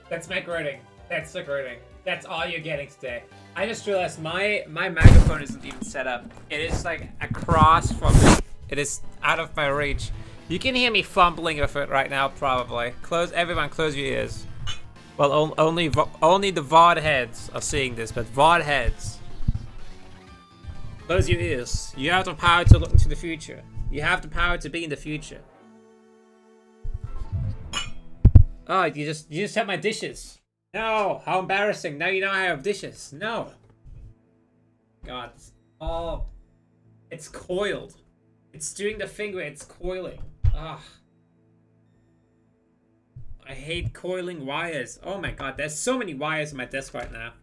That's my greeting. That's the greeting. That's all you're getting today. I just realized my microphone isn't even set up. It is like across from me. It is out of my reach. You can hear me fumbling with it right now, probably. Everyone, close your ears. Well, only the VOD heads are seeing this, but VOD heads, close your ears. You have the power to look into the future. You have the power to be in the future. Oh, you just have my dishes. No, how embarrassing. Now you know I have dishes. No. God, it's coiled. It's doing the thing where it's coiling. Ugh. I hate coiling wires. Oh my god, there's so many wires on my desk right now.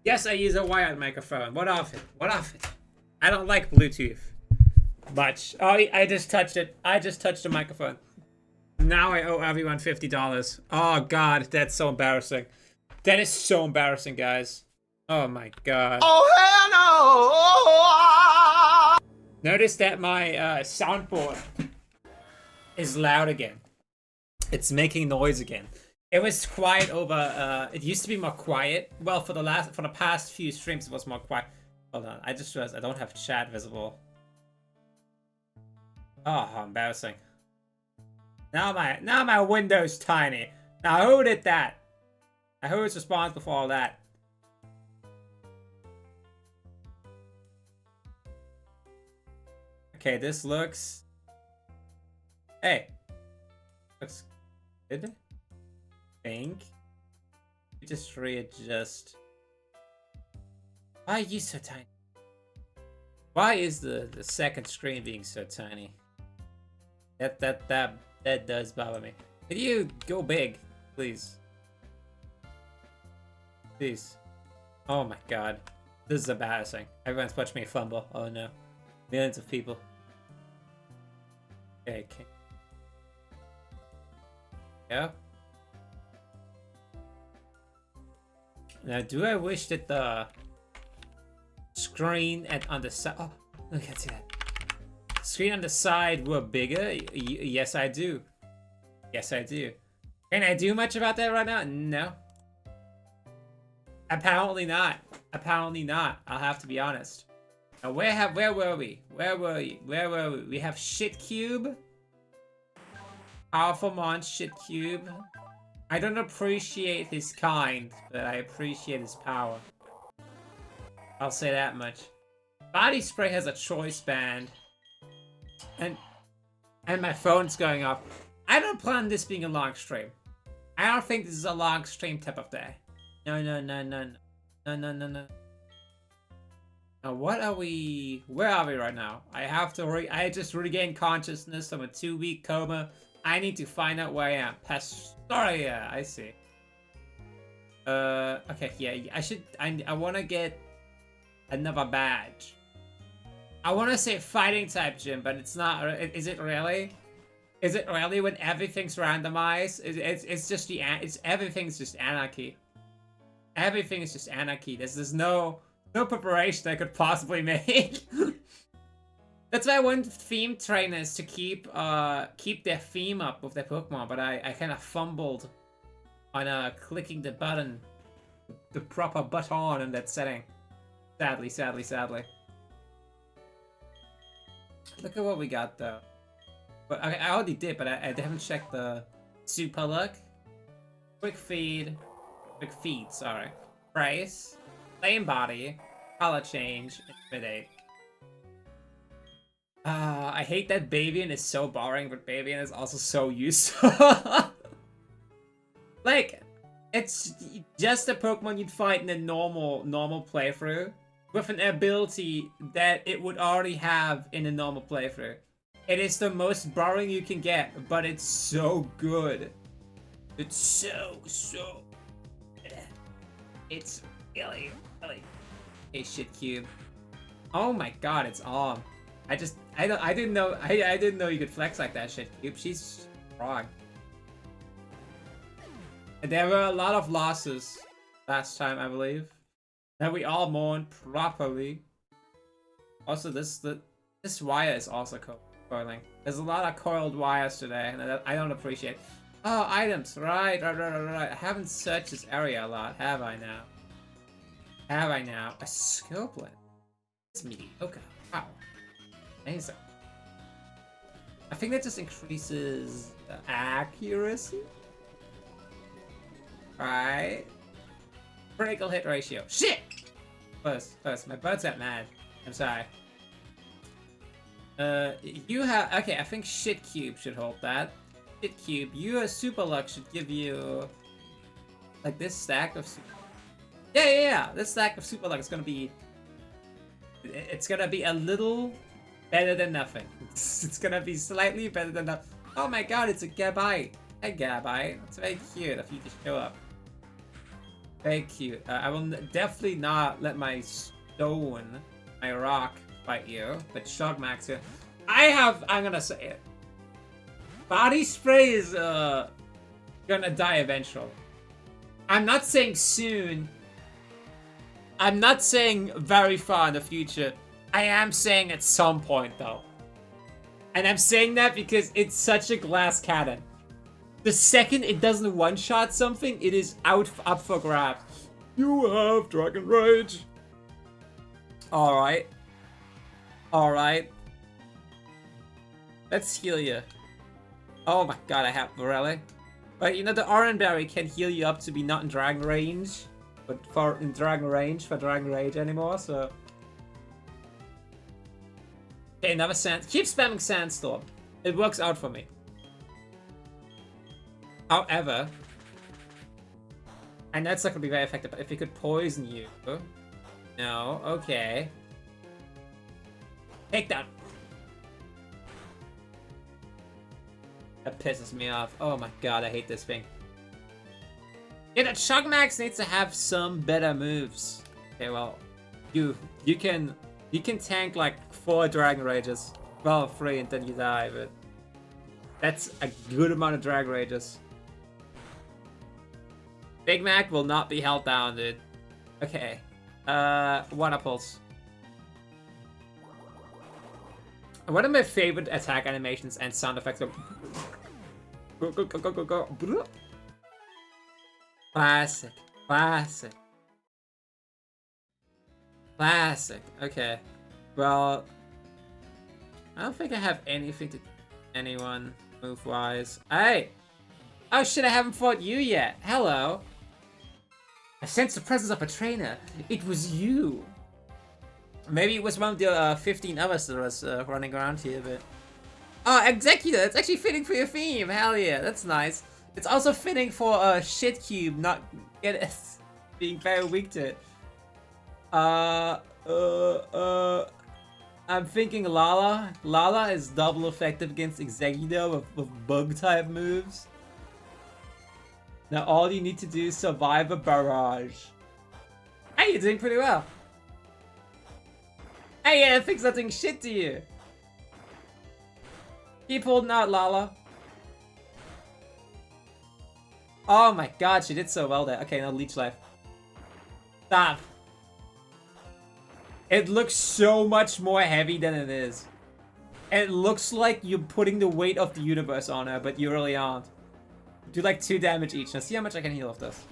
Yes, I use a wired microphone. What of it? What of it? I don't like Bluetooth much. Oh, I just touched it. I just touched the microphone. Now I owe everyone $50. Oh god, that's so embarrassing. That is so embarrassing, guys. Oh my god. Oh hell no! Notice that my soundboard is loud again. It's making noise again. It was quiet over. It used to be more quiet. Well, for the past few streams, it was more quiet. Hold on, I just realized I don't have chat visible. Oh, how embarrassing. Now my window's tiny. Now who did that? Now who's responsible for all that? Okay, this looks. Hey, looks good. Think. We just readjust. Why are you so tiny? Why is the second screen being so tiny? That does bother me. Could you go big, please? Please. Oh my god. This is embarrassing. Everyone's watching me fumble. Oh no. Millions of people. Okay. Yeah. Now, do I wish that the screen on the side... Oh, look, I can't see that. Screen on the side were bigger? Yes, I do. Yes, I do. Can I do much about that right now? No. Apparently not. Apparently not. I'll have to be honest. Now, where were we? Where were we? Where were we? We have Shit Cube. Powerful Mon Shit Cube. I don't appreciate his kind, but I appreciate his power. I'll say that much. Body Spray has a choice band. And my phone's going off. I don't plan this being a long stream. I don't think this is a long stream type of day. No. Now what are we... Where are we right now? I just regained consciousness from a 2-week coma. I need to find out where I am. Pastoria, I see. Okay, yeah, I want to get another badge. I want to say fighting type gym, but it's not. Is it really? Is it really when everything's randomized? It's just everything's just anarchy. Everything is just anarchy. There's no preparation I could possibly make. That's why I want theme trainers to keep their theme up with their Pokemon, but I kind of fumbled on clicking the button, the proper button in that setting. Sadly. Look at what we got though. But I already did, but I haven't checked the super look. Quick feed, sorry. Price, plain body, color change, intimidate. I hate that Bavian is so boring, but Bavian is also so useful. Like, it's just a Pokemon you'd fight in a normal playthrough with an ability that it would already have in a normal playthrough. It is the most boring you can get, but it's so good. It's so it's really a Shit Cube. Oh my god, it's on. I didn't know you could flex like that, Shit Cube. She's wrong. And there were a lot of losses last time, I believe, that we all mourned properly. Also, this wire is also coiling. There's a lot of coiled wires today, and I don't appreciate. Oh, items. Right. I haven't searched this area a lot, have I now? Have I now? A scopelet. It's mediocre. Wow. Amazing. I think that just increases the accuracy. Right. Critical hit ratio. Shit! Close. My butt's got mad. I'm sorry. You have... Okay, I think Shit Cube should hold that. Shit Cube. Your Super Luck should give you... Like, this stack of... Yeah. This stack of Super Luck is gonna be... It's gonna be a little better than nothing. It's gonna be slightly better than nothing. Oh my god, it's a Gabite. Hey, Gabite. It's very cute if you just show up. Very cute. I will definitely not let my stone, my rock, fight you. But Shogmax here. I'm gonna say it. Body spray is gonna die eventually. I'm not saying soon. I'm not saying very far in the future. I am saying at some point though. And I'm saying that because it's such a glass cannon. The second it doesn't one-shot something, it is up for grabs. You have Dragon Rage. Alright. Let's heal you. Oh my god, I have really? But you know, the Orange Berry can heal you up to be not in Dragon Range. But in Dragon Range for Dragon Rage anymore, so... Okay, another Sand... Keep spamming Sandstorm. It works out for me. However... I know it's not gonna be very effective, but if it could poison you... No, okay. Take that! That pisses me off. Oh my god, I hate this thing. Yeah, that Shogmax needs to have some better moves. Okay, well, you can tank like 4 Dragon Rages. Well, 3 and then you die, but that's a good amount of Dragon Rages. Big Mac will not be held down, dude. Okay. Water Pulse. One of my favorite attack animations and sound effects are... Go. Classic. Okay. Well, I don't think I have anything to anyone move-wise. Hey! Oh shit, I haven't fought you yet. Hello. I sensed the presence of a trainer. It was you. Maybe it was one of the 15 others that was running around here, but... Oh, Executor! It's actually fitting for your theme! Hell yeah, that's nice. It's also fitting for Shit Cube not being very weak to it. I'm thinking Lala. Lala is double effective against Executor with bug-type moves. Now all you need to do is survive a barrage. Hey, you're doing pretty well. Hey, yeah, that thing's not doing shit to you. Keep holding out, Lala. Oh my god, she did so well there. Okay, now Leech Life. Stop. It looks so much more heavy than it is. It looks like you're putting the weight of the universe on her, but you really aren't. Do like 2 damage each. Now see how much I can heal off this.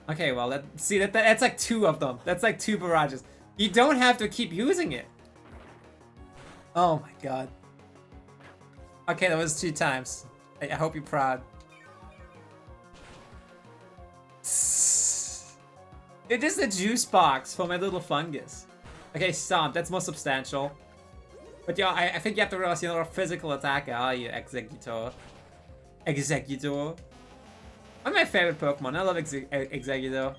Okay, well, that's like 2 of them. That's like 2 barrages. You don't have to keep using it. Oh my god. Okay, that was 2 times. I hope you're proud. It is a juice box for my little fungus. Okay, Stomp, that's more substantial. But yeah, I think you have to realize you're not a physical attacker, are you, Executor? Executor. One of my favorite Pokemon. I love Executor.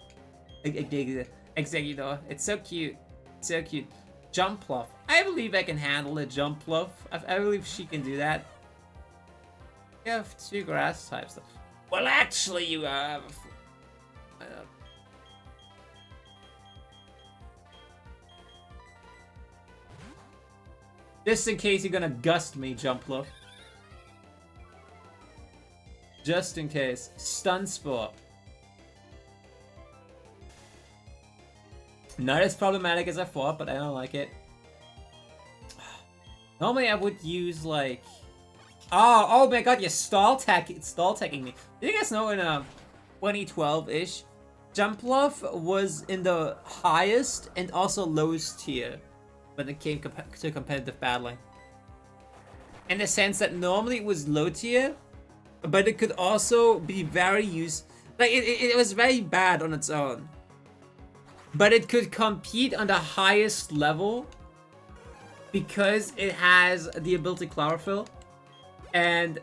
Executor. It's so cute. So cute. Jumpluff. I believe I can handle a Jumpluff. I believe she can do that. You have 2 grass types. Well, actually, you have... Just in case you're gonna gust me, Jumpluff. Just in case. Stun Sport. Not as problematic as I thought, but I don't like it. Normally I would use, like... Oh my god, you're stall tagging me. Did you guys know in 2012-ish, Jumpluff was in the highest and also lowest tier when it came to competitive battling. In the sense that normally it was low tier, but it could also be very it was very bad on its own. But it could compete on the highest level because it has the ability Chlorophyll. And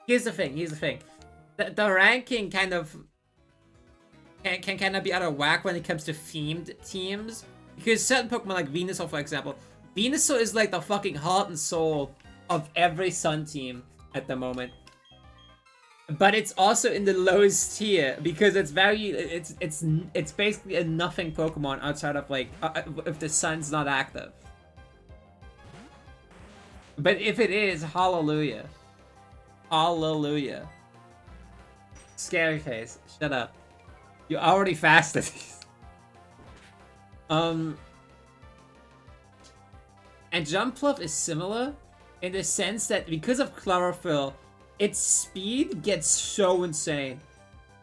here's the thing. The ranking kind of can kind of be out of whack when it comes to themed teams. Because certain Pokemon like Venusaur, for example, Venusaur is like the fucking heart and soul of every Sun team at the moment. But it's also in the lowest tier because it's basically a nothing Pokemon outside of like if the Sun's not active. But if it is, hallelujah. Hallelujah. Scary face, shut up. You already fasted. And Jumpluff is similar in the sense that because of Chlorophyll, its speed gets so insane.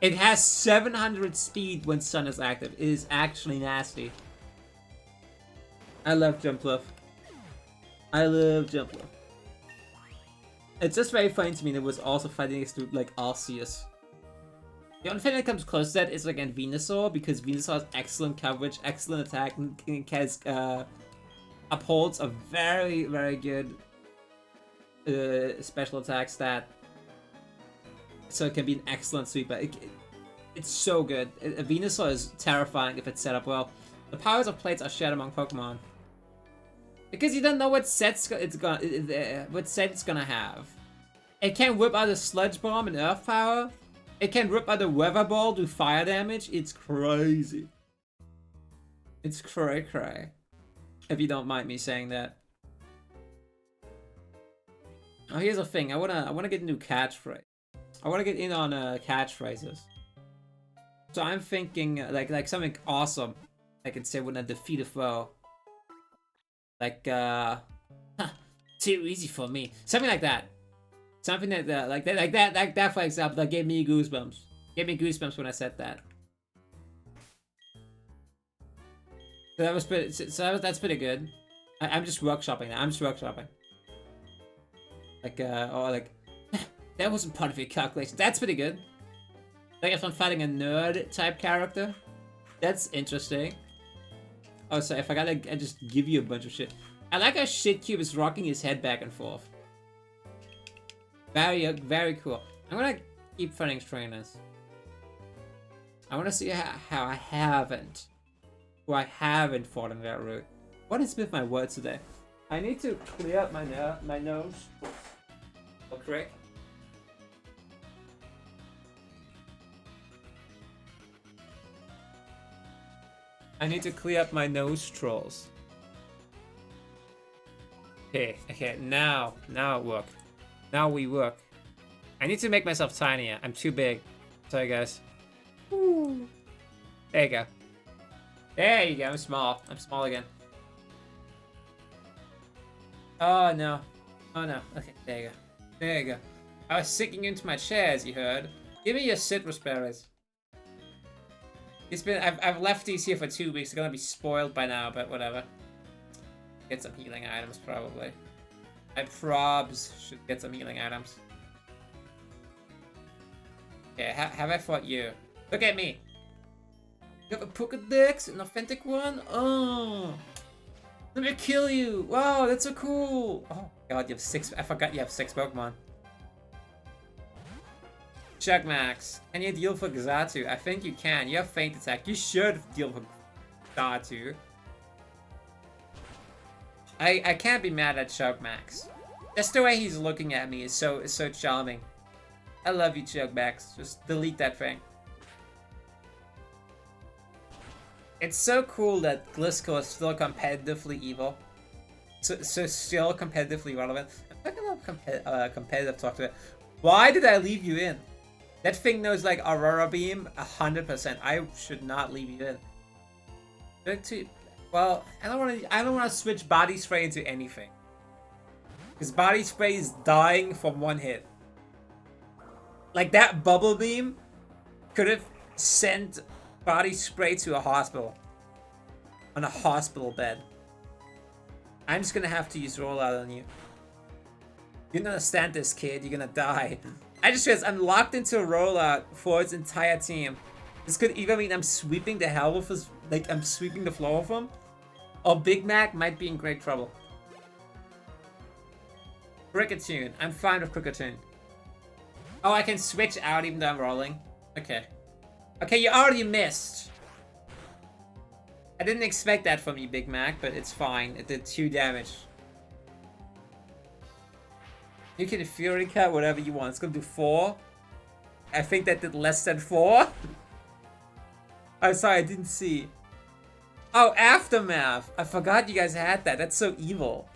It has 700 speed when Sun is active. It is actually nasty. I love Jumpluff. I love Jumpluff. It's just very funny to me that it was also fighting against like Arceus. The only thing that comes close to that is again Venusaur, because Venusaur has excellent coverage, excellent attack, and has upholds a very, very good special attack stat. So it can be an excellent sweeper. It's so good. Venusaur is terrifying if it's set up well. The powers of plates are shared among Pokemon. Because you don't know what set it's gonna have. It can whip out a Sludge Bomb and Earth Power. It can rip out a Weather Ball, do fire damage. It's crazy. It's cray. If you don't mind me saying that. Oh, here's the thing. I wanna get into catchphrase. I wanna get in on catchphrases. So I'm thinking like something awesome I could say when I defeat a foe. Like too easy for me. Something like that. Something like that for example, that gave me goosebumps. Gave me goosebumps when I said that. So that was pretty. So that's pretty good. I'm just workshopping that. I'm just workshopping. Like or like that wasn't part of your calculation. That's pretty good. Like if I'm fighting a nerd type character, that's interesting. Oh, sorry, I forgot I just give you a bunch of shit. I like how Shitcube is rocking his head back and forth. Very cool. I'm gonna keep fighting trainers. I wanna see how I haven't fought in that route. What is with my words today? I need to clear up my nose. Oh, correct. I need to clear up my nostrils. Okay, now it worked. Now we work. I need to make myself tinier. I'm too big. Sorry, guys. Ooh. There you go. There you go. I'm small. I'm small again. Oh no. Oh no. Okay, there you go. There you go. I was sinking into my chair, as you heard. Give me your citrus berries. It's been I've left these here for 2 weeks. They're gonna be spoiled by now, but whatever. Get some healing items probably. I probs should get some healing items. Okay, have I fought you? Look at me. You have a Pokedex, an authentic one? Oh, let me kill you. Wow, that's so cool. Oh god, you have 6. I forgot you have 6 Pokemon. Chugmax, can you deal for Xatu? I think you can. You have Feint Attack. You should deal for Xatu. I can't be mad at Chugmax. Just the way he's looking at me is so charming. I love you, Chugmax. Just delete that thing. It's so cool that Gliscor is still competitively evil. So still competitively relevant. I'm talking about competitive talk to it. Why did I leave you in? That thing knows like Aurora Beam 100%. I should not leave you in. Well, I don't want to switch Body Spray into anything. His body spray is dying from one hit. Like that bubble beam could have sent body spray to a hospital. On a hospital bed. I'm just gonna have to use rollout on you. You don't understand this, kid. You're gonna die. I just realized I'm locked into a rollout for its entire team. This could either mean I'm sweeping the hell with his, like I'm sweeping the floor with him, or Big Mac might be in great trouble. Cricketune. I'm fine with Cricketune. Oh, I can switch out even though I'm rolling. Okay. Okay, you already missed. I didn't expect that from you, Big Mac, but it's fine. It did 2 damage. You can Fury Cut whatever you want. It's gonna do 4. I think that did less than 4. I'm sorry, I didn't see. Oh, Aftermath. I forgot you guys had that. That's so evil.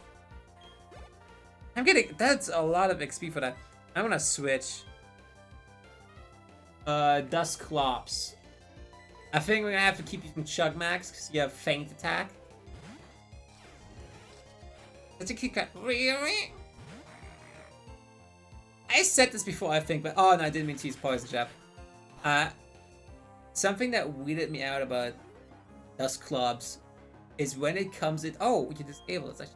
I'm getting... That's a lot of XP for that. I'm gonna switch. Dusclops. I think we're gonna have to keep using Chug Max because you have Feint Attack. That's a kick cut. Really? I said this before, I think, but oh no, I didn't mean to use Poison Jab. Something that weirded me out about Dusclops is when it comes in. Oh, we can disable it.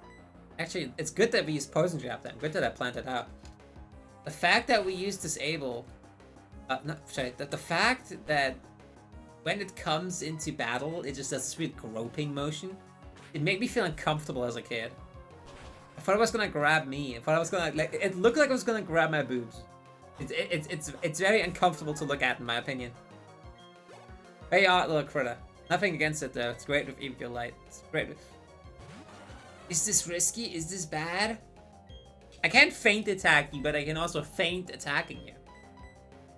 Actually, it's good that we use Poison Jab then. Good that I planned it out. The fact that we use Disable. The fact that when it comes into battle, it just does this weird groping motion. It made me feel uncomfortable as a kid. I thought it was gonna grab me. I thought I was gonna like. It looked like it was gonna grab my boobs. It's very uncomfortable to look at, in my opinion. Very odd little critter. Nothing against it though. It's great with Evil Light. It's great with... Is this risky? Is this bad? I can't feint attack you, but I can also feint attacking you.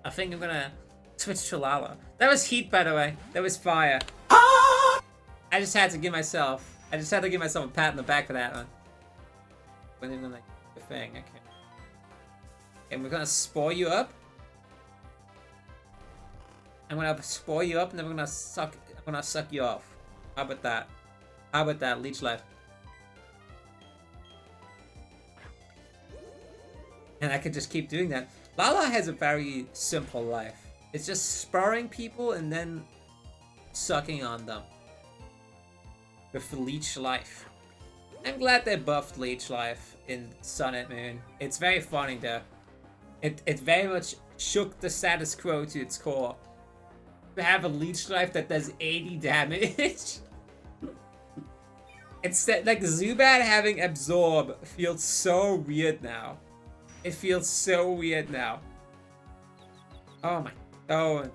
I think I'm gonna switch to Lala. That was heat, by the way. That was fire. I just had to give myself. I just had to give myself a pat on the back for that one. When even like the thing. Okay. And we're gonna spore you up. I'm gonna spore you up, and then we're gonna suck. I'm gonna suck you off. How about that? How about that? Leech life. And I could just keep doing that. Lala has a very simple life. It's just spurring people and then sucking on them. With Leech Life. I'm glad they buffed Leech Life in Sun and Moon. It's very funny though. It very much shook the status quo to its core. To have a Leech Life that does 80 damage. It's like Zubat having Absorb feels so weird now. It feels so weird now. Oh my... Don't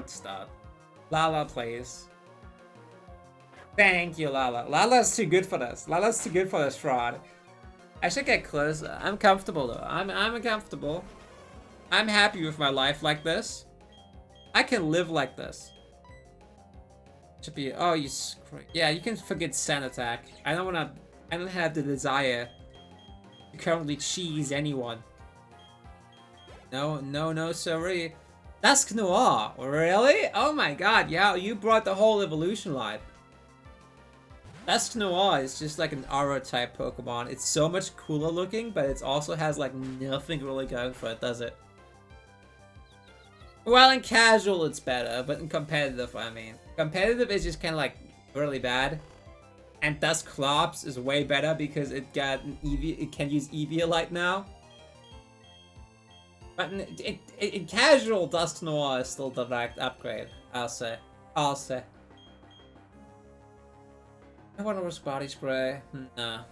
stop. Lala, please. Thank you, Lala. Lala's too good for this. Lala's too good for this fraud. I should get closer. I'm comfortable though. I'm comfortable. I'm happy with my life like this. I can live like this. Should be... Oh, you... Yeah, you can forget Sand Attack. I don't wanna... I don't have the desire to currently cheese anyone. No, sorry. Dusk Noir, really? Oh my god, yeah, you brought the whole evolution live. Dusk Noir is just like an Aura type Pokemon. It's so much cooler looking, but it also has like nothing really going for it, does it? Well, in casual it's better, but in competitive, I mean. Competitive is just kind of like really bad. And Dusclops is way better because it got an Eevee, it can use Eviolite now. But in casual, Dusk Noir is still the direct upgrade, I'll say. I want to risk body spray. Nah.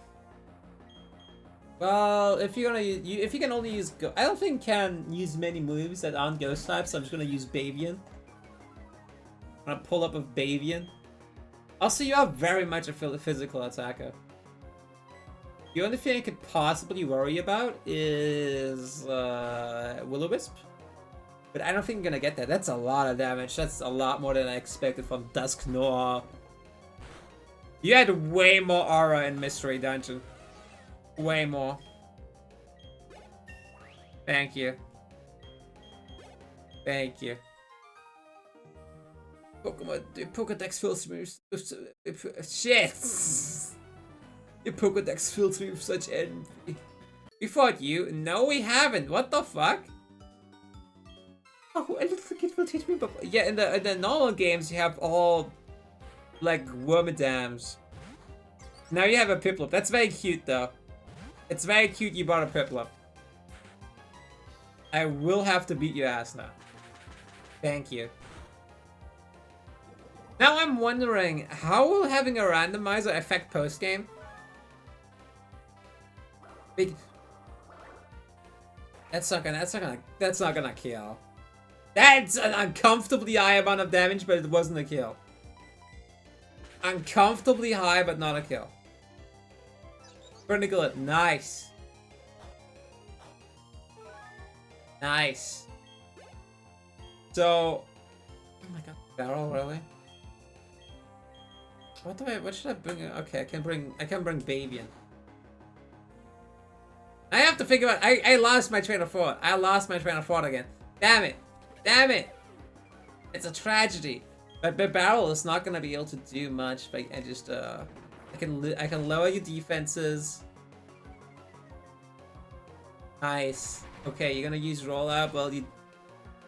Well, if you're gonna use, if you can only use, I don't think you can use many moves that aren't ghost types, so I'm just gonna use Bavian. I'm gonna pull up with Bavian. Also, you are very much a physical attacker. The only thing I could possibly worry about is Will-O-Wisp. But I don't think I'm gonna get that. That's a lot of damage. That's a lot more than I expected from Dusk Noir. You had way more aura in Mystery Dungeon. Way more. Thank you. Thank you. Pokemon, the Pokedex fills me with shit. Your Pokedex fills me with such envy. We fought you? No, we haven't. What the fuck? Oh, a little kid will teach me. But yeah, in the normal games, you have all like Wormadams. Now you have a Piplup. That's very cute, though. It's very cute you bought a Piplup. I will have to beat your ass now. Thank you. Now I'm wondering, how will having a randomizer affect post-game? That's not gonna kill. That's an uncomfortably high amount of damage, but it wasn't a kill. Uncomfortably high, but not a kill. Critical it. Nice. Nice. So, oh my god, barrel really? What should I bring? Okay, I can bring Babian. I have to figure out. I lost my train of thought. I lost my train of thought again. Damn it! Damn it! It's a tragedy. But barrel is not gonna be able to do much. But I just I can lower your defenses. Nice. Okay, you're gonna use rollout. Well,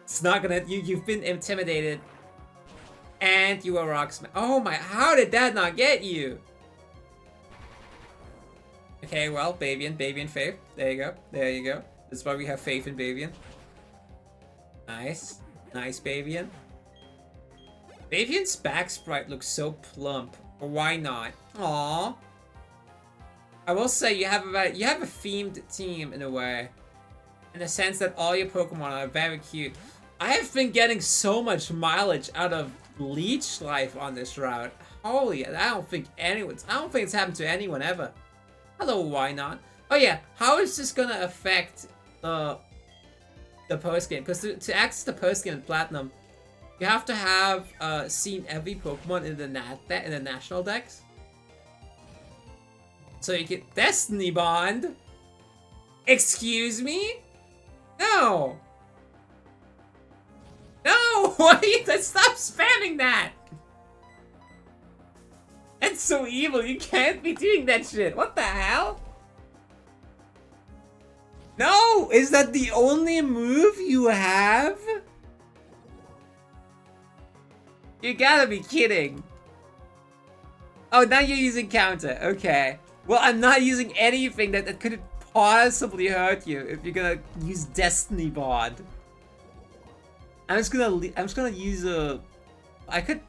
it's not gonna. You've been intimidated. And you are Rocksmith. Oh my! How did that not get you? Okay, well, Babian faith. There you go. There you go. That's why we have faith in Babian. Nice. Nice, Babian. Babian's back sprite looks so plump. Why not? Aww. I will say you have a themed team in a way. In the sense that all your Pokemon are very cute. I have been getting so much mileage out of Leech Life on this route. Holy, I don't think it's happened to anyone ever. Hello, why not? Oh yeah, how is this gonna affect the post game? Because to access the post game in Platinum, you have to have seen every Pokemon in the national dex. So you get Destiny Bond. Excuse me? No. No! Why you stop spamming that? That's so evil. You can't be doing that shit. What the hell? No! Is that the only move you have? You gotta be kidding. Oh, now you're using counter. Okay. Well, I'm not using anything that could possibly hurt you if you're gonna use Destiny Bond. I'm just gonna use a. I could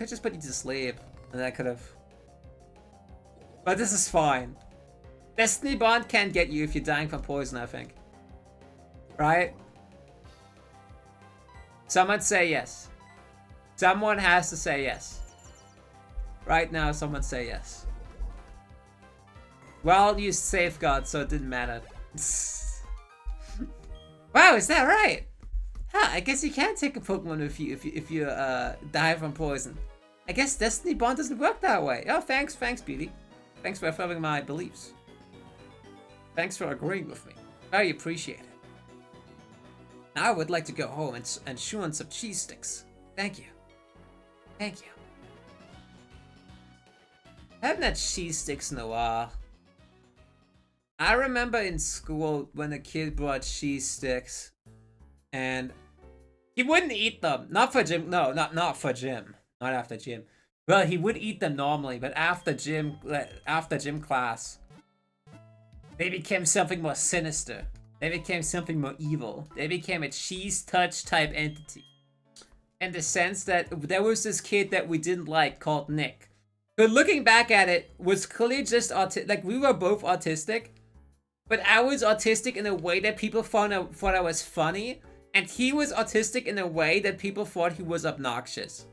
just put you to sleep, and I could have. But this is fine. Destiny Bond can't get you if you're dying from poison, I think. Right? Someone say yes. Someone has to say yes. Right now, someone say yes. Well, you safeguard, so it didn't matter. Wow, is that right? Huh, I guess you can take a Pokemon with you if you die from poison. I guess Destiny Bond doesn't work that way. Oh, thanks, Beauty. Thanks for affirming my beliefs. Thanks for agreeing with me. Very appreciate it. Now I would like to go home and chew on some cheese sticks. Thank you. Thank you. I haven't had cheese sticks in a while. I remember in school when a kid brought cheese sticks. And he wouldn't eat them. Not for gym. No, not for gym. Not after gym. Well, he would eat them normally, but after gym class, they became something more sinister. They became something more evil. They became a cheese touch type entity. In the sense that there was this kid that we didn't like called Nick. But looking back at it, was clearly just autistic. Like, we were both autistic. But I was autistic in a way that people thought I was funny. And he was autistic in a way that people thought he was obnoxious.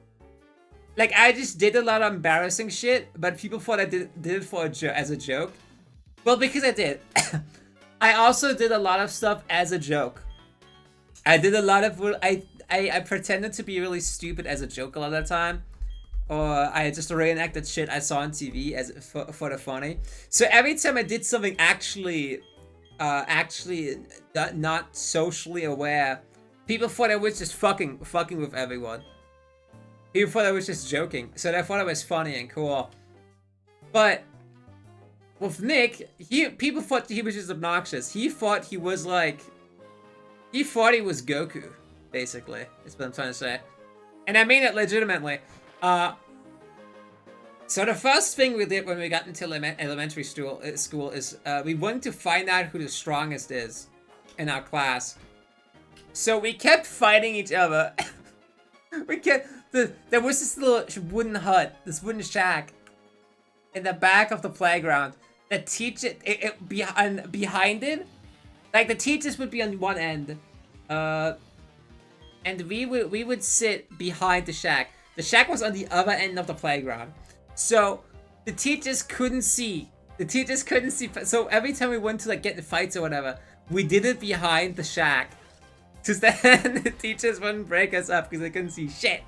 Like, I just did a lot of embarrassing shit, but people thought I did it for as a joke. Well, because I did. I also did a lot of stuff as a joke. I did a lot of... I pretended to be really stupid as a joke a lot of the time. Or I just reenacted shit I saw on TV as for the funny. So every time I did something actually not socially aware, people thought I was just fucking with everyone. People thought I was just joking, so they thought I was funny and cool. But with Nick, people thought he was just obnoxious. He thought he was like, he thought he was Goku, basically. Is what I'm trying to say, and I mean it legitimately. So the first thing we did when we got into elementary school is we wanted to find out who the strongest is in our class. So we kept fighting each other. There was this little wooden hut, this wooden shack in the back of the playground. The teacher, behind it, like the teachers would be on one end, and we would sit behind the shack. The shack was on the other end of the playground, so the teachers couldn't see. So every time we went to like get in fights or whatever, we did it behind the shack. Cause then the teachers wouldn't break us up because they couldn't see shit.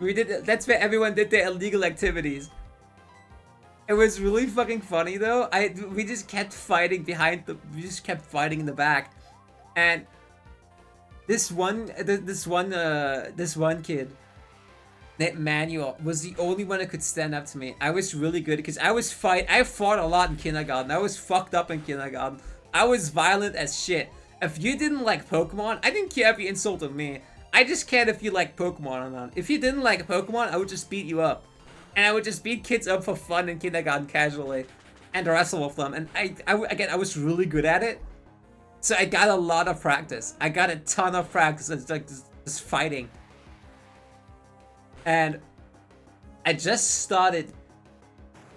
That's where everyone did their illegal activities. It was really fucking funny though. We just kept fighting we just kept fighting in the back. And this one kid, that Manuel, was the only one that could stand up to me. I was really good because I fought a lot in kindergarten. I was fucked up in kindergarten. I was violent as shit. If you didn't like Pokemon, I didn't care if you insulted me. I just cared if you liked Pokemon or not. If you didn't like Pokemon, I would just beat you up. And I would just beat kids up for fun in kindergarten casually. And wrestle with them. And I was really good at it. So I got a lot of practice. I got a ton of practice. It's like just fighting. And I just started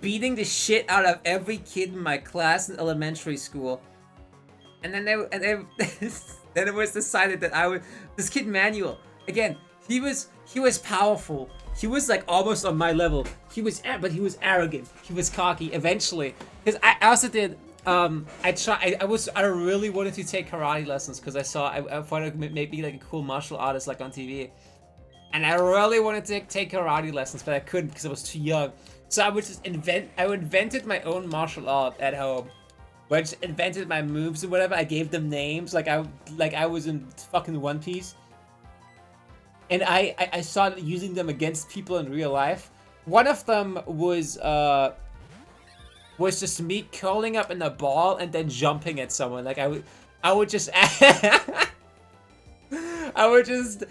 beating the shit out of every kid in my class in elementary school. And then then it was decided that this kid Manuel, again, he was powerful. He was like almost on my level. But he was arrogant. He was cocky eventually. Because I also did, I really wanted to take karate lessons because I thought I could maybe like a cool martial artist like on TV. And I really wanted to take karate lessons, but I couldn't because I was too young. So I would just invented my own martial art at home. Where I just invented my moves or whatever. I gave them names like I was in fucking One Piece. And I started using them against people in real life. One of them was just me curling up in a ball and then jumping at someone. Like I would just I would just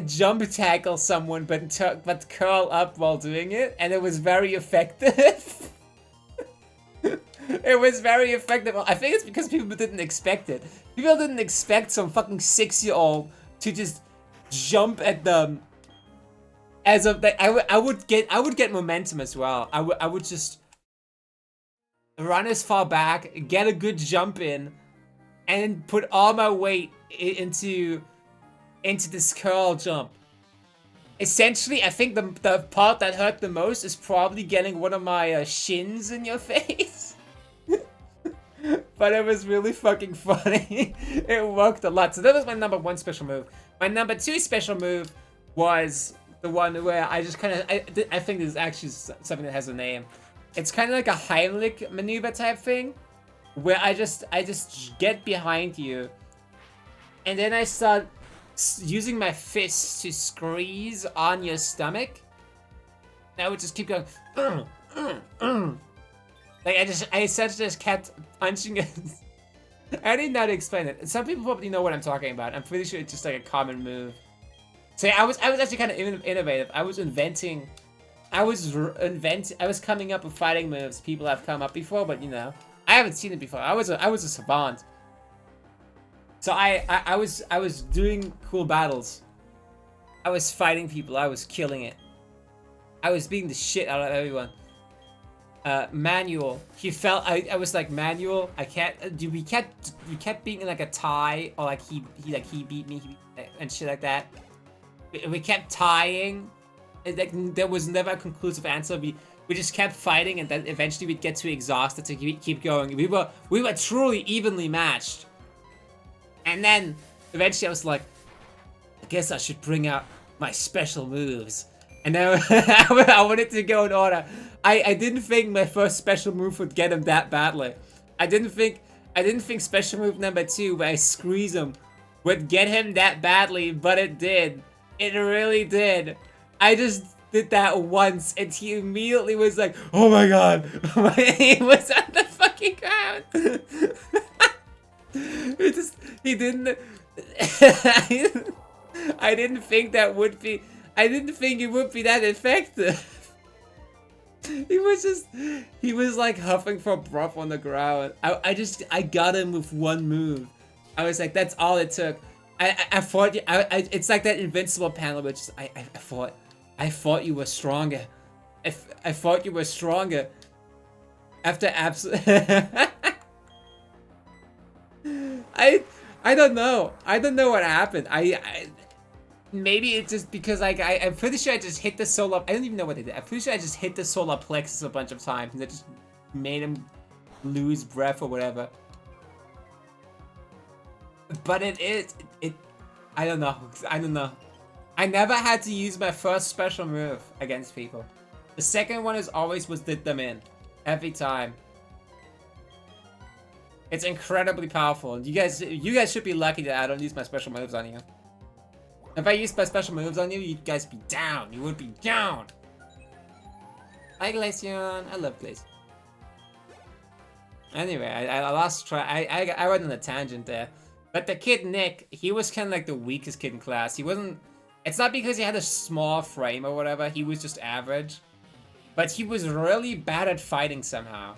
jump tackle someone but curl up while doing it, and it was very effective. It was very effective. I think it's because people didn't expect it. People didn't expect some fucking 6-year-old to just jump at them. As of like, I would get momentum as well. I would just run as far back, get a good jump in, and put all my weight into this curl jump. Essentially, I think the part that hurt the most is probably getting one of my shins in your face. But it was really fucking funny. It worked a lot. So that was my number 1 special move. My number 2 special move was the one where I just kind of... I think this is actually something that has a name. It's kind of like a Heimlich maneuver type thing. Where I just get behind you. And then I start using my fists to squeeze on your stomach. And I would just keep going... Like, I essentially just kept punching it. I didn't know how to explain it. Some people probably know what I'm talking about. I'm pretty sure it's just like a common move. So yeah, I was actually kind of innovative. I was coming up with fighting moves people have come up before, but you know, I haven't seen it before. I was a savant. So I was doing cool battles. I was fighting people. I was killing it. I was beating the shit out of everyone. Manuel, I was like, Manuel, I can't, we kept being in like a tie, or like he beat me, and shit like that. We kept tying, and like there was never a conclusive answer. We just kept fighting, and then eventually we'd get too exhausted to keep going. We were truly evenly matched. And then eventually I was like, I guess I should bring out my special moves. And then I wanted to go in order. I didn't think my first special move would get him that badly. I didn't think special move number 2, where I squeeze him, would get him that badly, but it did. It really did. I just did that once, and he immediately was like, "Oh my god!" He was on the fucking ground. He didn't. I didn't think that would be. I didn't think it would be that effective. He was like huffing for breath on the ground. I got him with one move. I was like, that's all it took. I thought it's like that invincible panel, which is, I thought you were stronger. I thought you were stronger. After absolute. I don't know. I don't know what happened. Maybe it's just because I'm pretty sure I just hit the solar. I don't even know what I did. I'm pretty sure I just hit the solar plexus a bunch of times and that just made him lose breath or whatever. But I don't know. I don't know. I never had to use my first special move against people. The second one was did them in every time. It's incredibly powerful. You guys should be lucky that I don't use my special moves on you. If I used my special moves on you, you'd guys be down. You would be down. Hi, Glaceon. I love Glaceon. Anyway, I lost track. I went on a tangent there. But the kid Nick, he was kind of like the weakest kid in class. He wasn't. It's not because he had a small frame or whatever. He was just average. But he was really bad at fighting somehow.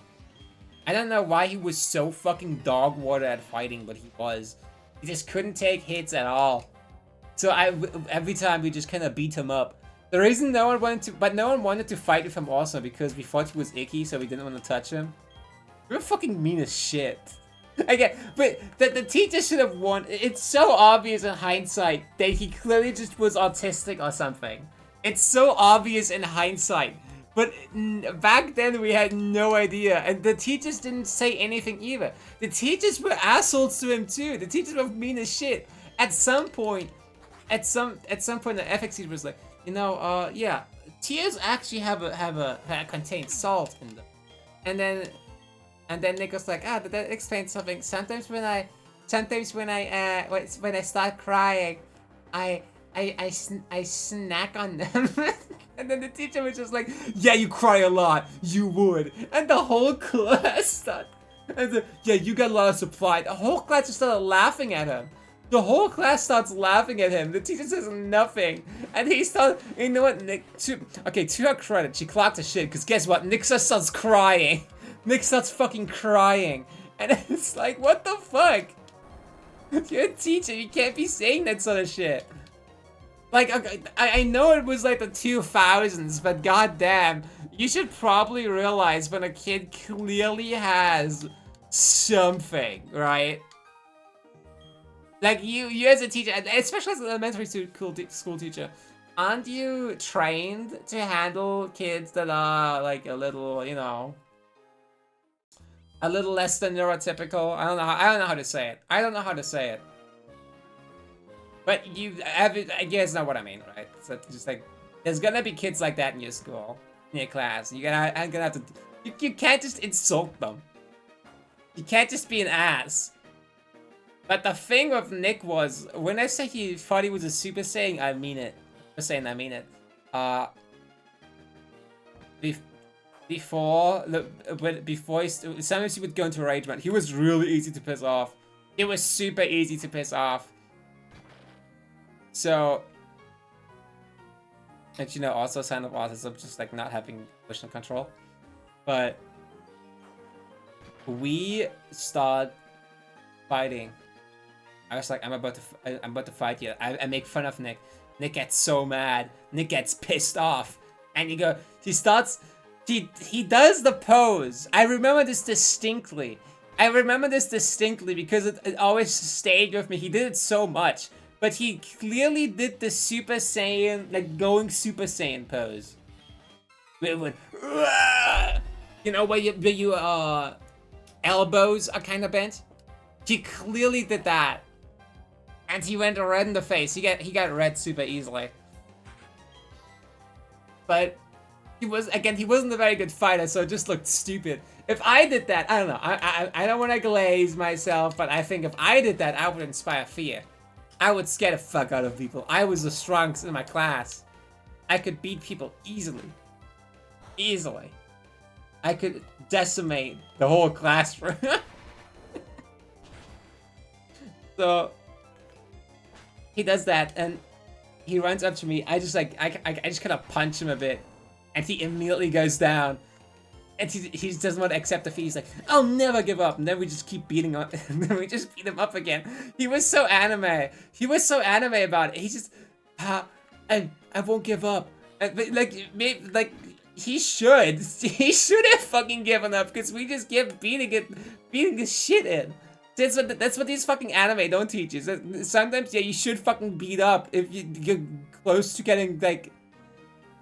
I don't know why he was so fucking dog water at fighting, but he was. He just couldn't take hits at all. So every time we just kind of beat him up. The reason no one wanted to fight with him also because we thought he was icky, so we didn't want to touch him. We were fucking mean as shit. Again, but the teacher should have won. It's so obvious in hindsight that he clearly just was autistic or something. It's so obvious in hindsight. But back then we had no idea, and the teachers didn't say anything either. The teachers were assholes to him too. The teachers were mean as shit. At some point, the ethics teacher was like, you know, yeah, tears actually contain salt in them, and then Nick was like, that explains something. Sometimes when I start crying, I snack on them. And then the teacher was just like, yeah, you cry a lot, you would. And the whole class started, yeah, you got a lot of supply. The whole class just started laughing at him. The whole class starts laughing at him. The teacher says nothing. And he starts, you know what, Nick, to her credit, she clocked the shit, because guess what, Nick just starts crying. Nick starts fucking crying. And it's like, what the fuck? You're a teacher, you can't be saying that sort of shit. Like, I know it was like the 2000s, but goddamn, you should probably realize when a kid clearly has something, right? Like, you as a teacher, especially as an elementary school teacher, aren't you trained to handle kids that are, like, a little, you know, a little less than neurotypical? I don't know how to say it. I don't know how to say it. But I guess not what I mean, right? So just like, there's gonna be kids like that in your school, in your class. I'm gonna have to. You can't just insult them. You can't just be an ass. But the thing with Nick was, when I say he thought he was a Super Saiyan, I mean it. I mean it. Before sometimes he would go into rage mode. He was really easy to piss off. It was super easy to piss off. So, and you know, also a sign of autism, just like not having emotional control. But we start fighting. I was like, I'm about to fight you. I make fun of Nick. Nick gets so mad. Nick gets pissed off, and he does the pose. I remember this distinctly. Because it always stayed with me. He did it so much. But he clearly did the Super Saiyan, like going Super Saiyan pose. Where it went, you know, where your elbows are kind of bent. He clearly did that, and he went red in the face. He got red super easily. But he wasn't a very good fighter, so it just looked stupid. If I did that, I don't know. I don't want to glaze myself, but I think if I did that, I would inspire fear. I would scare the fuck out of people. I was the strongest in my class. I could beat people easily. Easily. I could decimate the whole classroom. So he does that, and he runs up to me. I just like I just kind of punch him a bit, and he immediately goes down. And he doesn't want to accept defeat. He's like, I'll never give up. And then we just keep beating up. And then we just beat him up again. He was so anime. He was so anime about it. He just, I won't give up. But like, maybe, like, he should. He should have fucking given up, because we just kept beating the shit in. That's what these fucking anime don't teach you. So sometimes, yeah, you should fucking beat up if you're close to getting, like,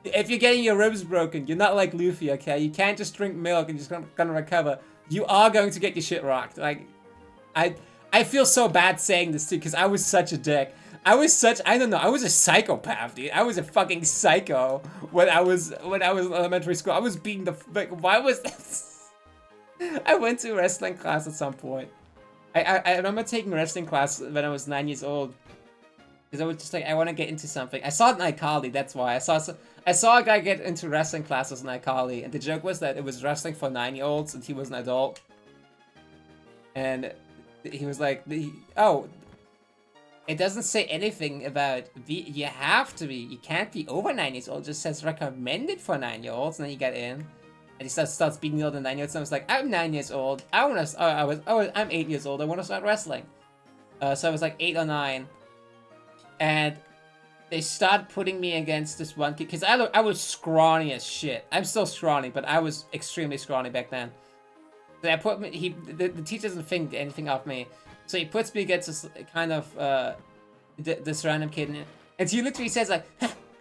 if you're getting your ribs broken. You're not like Luffy, okay? You can't just drink milk and just gonna recover. You are going to get your shit rocked. Like, I feel so bad saying this too, because I was such a dick. I don't know, I was a psychopath, dude. I was a fucking psycho when I was in elementary school. I was being the, like, why was this? I went to wrestling class at some point. I remember taking wrestling class when I was 9 years old. Because I was just like, I want to get into something. I saw it in iCarly, that's why. I saw a guy get into wrestling classes in iCarly, and the joke was that it was wrestling for 9-year-olds, and he was an adult. And he was like, oh, it doesn't say anything about, you have to be, you can't be over 9 years old, it just says recommended for 9-year-olds, and then you get in. And he starts beating the other 9-year-olds, and I was like, I'm 9 years old, I'm 8 years old, I want to start wrestling. So I was like 8 or 9. And they start putting me against this one kid, because I was scrawny as shit. I'm still scrawny, but I was extremely scrawny back then. So I put me, the teacher doesn't think anything of me, so he puts me against this kind of, this random kid, and he literally says like,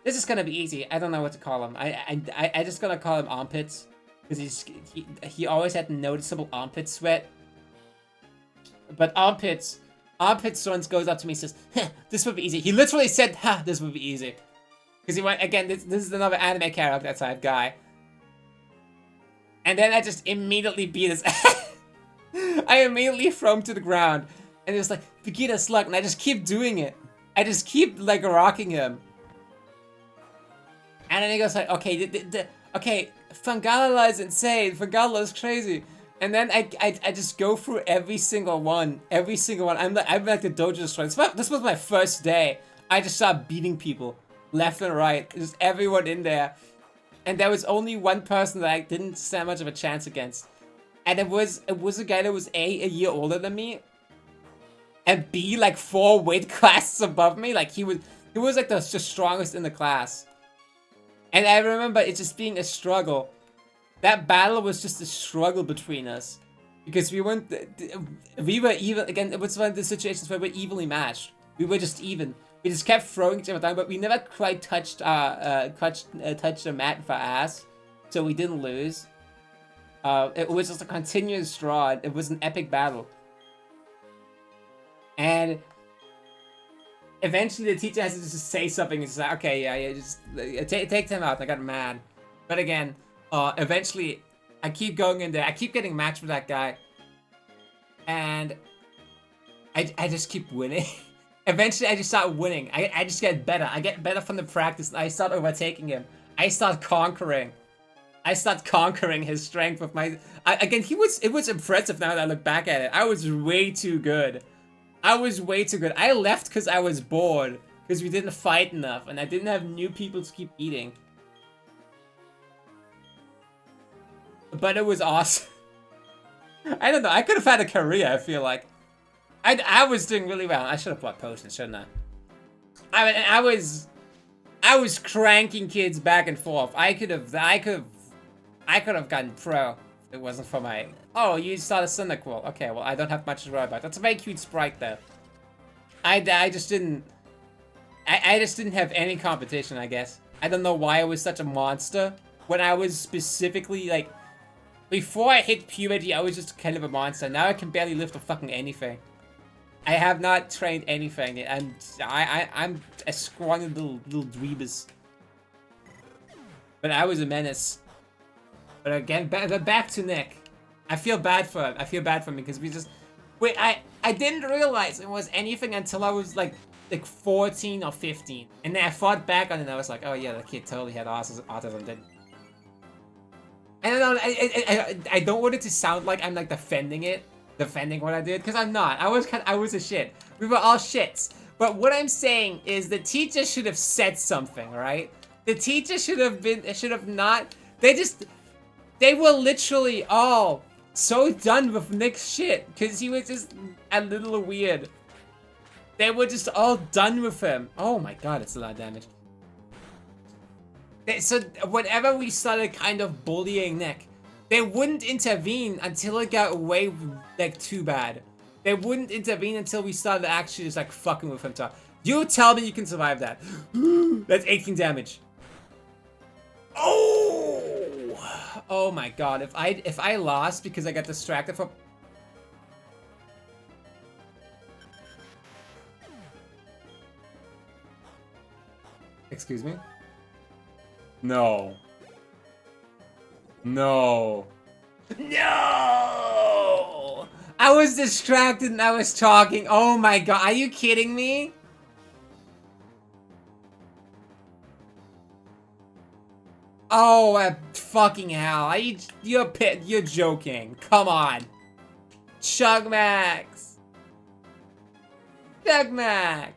this is gonna be easy. I don't know what to call him. I just gonna call him Armpits, because he always had noticeable armpit sweat. But Armpits once goes up to me and says, this would be easy. He literally said, this would be easy. Because he went, again, this is another anime character type guy. And then I just immediately beat his ass. I immediately throw him to the ground. And it was like, Vegeta's luck. And I just keep doing it. I just keep, like, rocking him. And then he goes like, okay, Fangala is insane. Fangala is crazy. And then I just go through every single one. I'm like the dojo destroyer. This was my first day. I just started beating people left and right. Just everyone in there. And there was only one person that I didn't stand much of a chance against. And it was a guy that was A year older than me. And B, like 4 weight classes above me. Like he was like the strongest in the class. And I remember it just being a struggle. That battle was just a struggle between us, because we were even, again, it was one of the situations where we're evenly matched. We were just even. We just kept throwing each other down, but we never quite touched the mat with our ass, so we didn't lose. It was just a continuous draw. It was an epic battle. And eventually the teacher has to just say something and say, okay, yeah, just take time out. I got mad. But again, eventually, I keep going in there. I keep getting matched with that guy. And I just keep winning. Eventually, I just start winning. I just get better. I get better from the practice. I start overtaking him. I start conquering his strength with my... Again, it was impressive now that I look back at it. I was way too good. I left because I was bored. Because we didn't fight enough. And I didn't have new people to keep beating. But it was awesome. I don't know. I could have had a career, I feel like. I was doing really well. I should have bought potions, shouldn't I? I was cranking kids back and forth. I could have gotten pro if it wasn't for my... Oh, you saw the Cyndaquil. Okay, well, I don't have much to worry about. That's a very cute sprite, though. I just didn't have any competition, I guess. I don't know why I was such a monster. When I was specifically, like... Before I hit puberty, I was just kind of a monster. Now I can barely lift a fucking anything. I have not trained anything, and I'm a scrawny little dweebus. But I was a menace. But again, back to Nick. I feel bad for him. I feel bad for him because we just... Wait, I didn't realize it was anything until I was like like 14 or 15. And then I thought back on it and I was like, oh yeah, the kid totally had autism, didn't he? And I don't want it to sound like I'm like defending what I did, because I'm not. I was a shit. We were all shits. But what I'm saying is the teacher should have said something, right? The teacher should have not. They were literally all so done with Nick's shit, because he was just a little weird. They were just all done with him. Oh my god, it's a lot of damage. So whenever we started kind of bullying Nick, they wouldn't intervene until it got way, like, too bad. They wouldn't intervene until we started actually just, like, fucking with him. You tell me you can survive that. That's 18 damage. Oh! Oh my god, if I lost because I got distracted from... Excuse me? No. No. No! I was distracted and I was talking. Oh my god, are you kidding me? Oh, fucking hell. You're joking. Come on. Chugmax. Chugmax.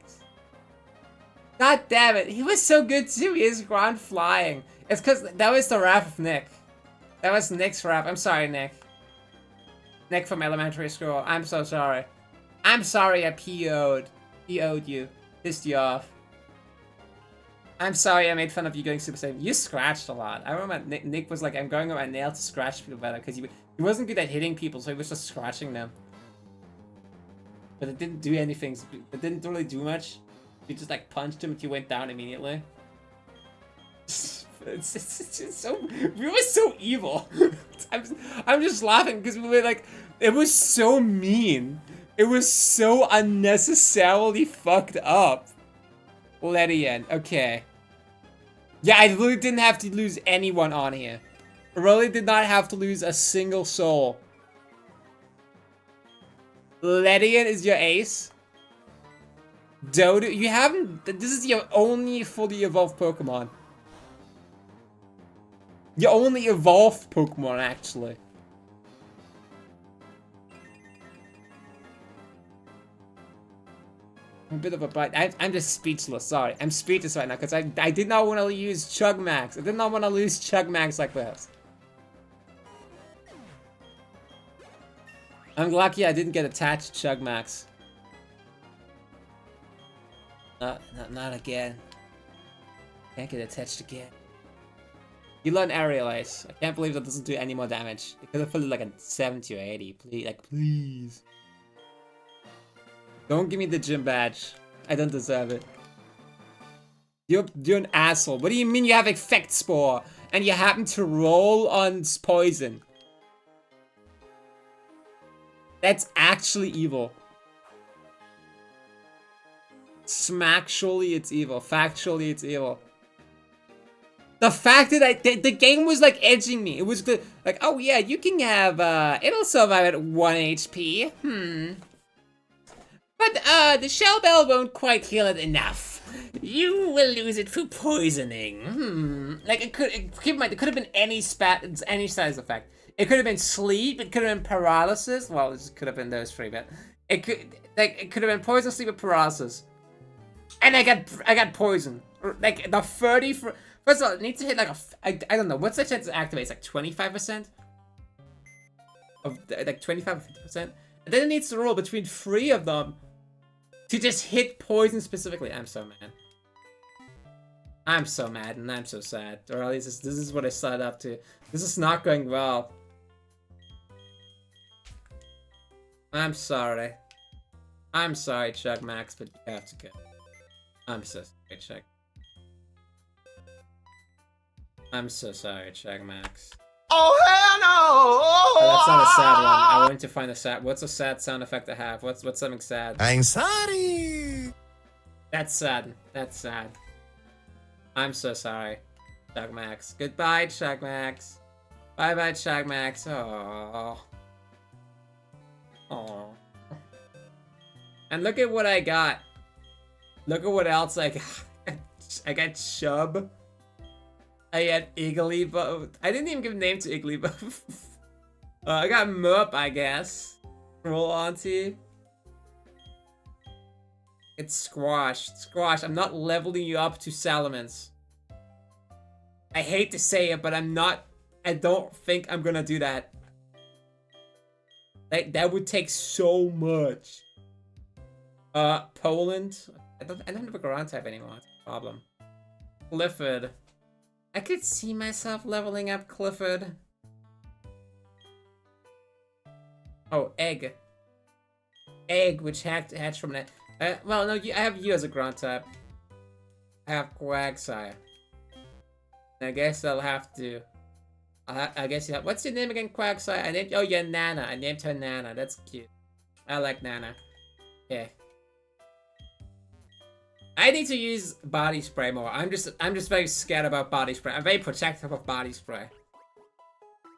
God damn it. He was so good too. He is ground flying. It's because that was the rap of Nick. That was Nick's rap. I'm sorry, Nick. Nick from elementary school. I'm so sorry. I'm sorry I PO'd you. Pissed you off. I'm sorry I made fun of you going Super Saiyan. You scratched a lot. I remember Nick was like, I'm going with my nail to scratch people better, because he wasn't good at hitting people, so he was just scratching them. But it didn't do anything. It didn't really do much. You just like punched him and he went down immediately. It's just so, we were so evil. I'm just laughing because we were like, it was so mean. It was so unnecessarily fucked up. Ledian, okay. Yeah, I really didn't have to lose anyone on here. I really did not have to lose a single soul. Ledian is your ace. Dodo, you haven't. This is your only fully evolved Pokemon. Your only evolved Pokemon, actually. I'm a bit of a bite. I'm just speechless. Sorry, I'm speechless right now because I did not want to use Chugmax. I did not want to lose Chugmax like this. I'm lucky I didn't get attached to Chugmax. Not again. Can't get attached again. You learn Aerial Ace. I can't believe that doesn't do any more damage. It could have put it like a 70 or 80. Please, like, please. Don't give me the gym badge. I don't deserve it. You're an asshole. What do you mean you have Effect Spore and you happen to roll on poison? That's actually evil. Smacktually, it's evil. Factually, it's evil. The fact that the game was like edging me. It was good. Like, oh yeah, you can have, it'll survive at 1 HP. But, the Shell Bell won't quite heal it enough. You will lose it through poisoning. Like, keep in mind, it could have been any size effect. It could have been sleep, it could have been paralysis. Well, it could have been those three, but it could have been poison, sleep, or paralysis. And I got poison. Like, the 30 for... First of all, it needs to hit like I don't know, what's the chance to activate? It's like 25%? Of, like 25 or 50%? And then it needs to roll between 3 of them to just hit poison specifically. I'm so mad. I'm so mad and I'm so sad. Or at least this is what I signed up to. This is not going well. I'm sorry. I'm sorry, Chugmax, but you have to go. I'm so sorry, Chug. I'm so sorry, Chugmax. Oh, hell no! Oh, that's not a sad one. I wanted to find a sad... What's a sad sound effect to have? What's something sad? Anxiety! That's sad. That's sad. I'm so sorry, Chugmax. Goodbye, Chugmax. Bye-bye, Chugmax. Aww. Aww. And look at what I got. Look at what else I got. I got Chub. I got Igglybuff. I didn't even give a name to Igglybuff. I got Murp, I guess. Roll Auntie. It's Squash. Squash, I'm not leveling you up to Salamence. I hate to say it, but I'm not. I don't think I'm gonna do that. That would take so much. Poland. I don't have a ground type anymore. That's a problem. Clifford. I could see myself leveling up Clifford. Oh, Egg. Egg, which hatched from that. Well, no, I have you as a ground type. I have Quagsire. I guess I'll have to. I guess you have. What's your name again, Quagsire? I named. Oh, yeah, Nana. I named her Nana. That's cute. I like Nana. Okay. I need to use body spray more. I'm just very scared about body spray. I'm very protective of body spray.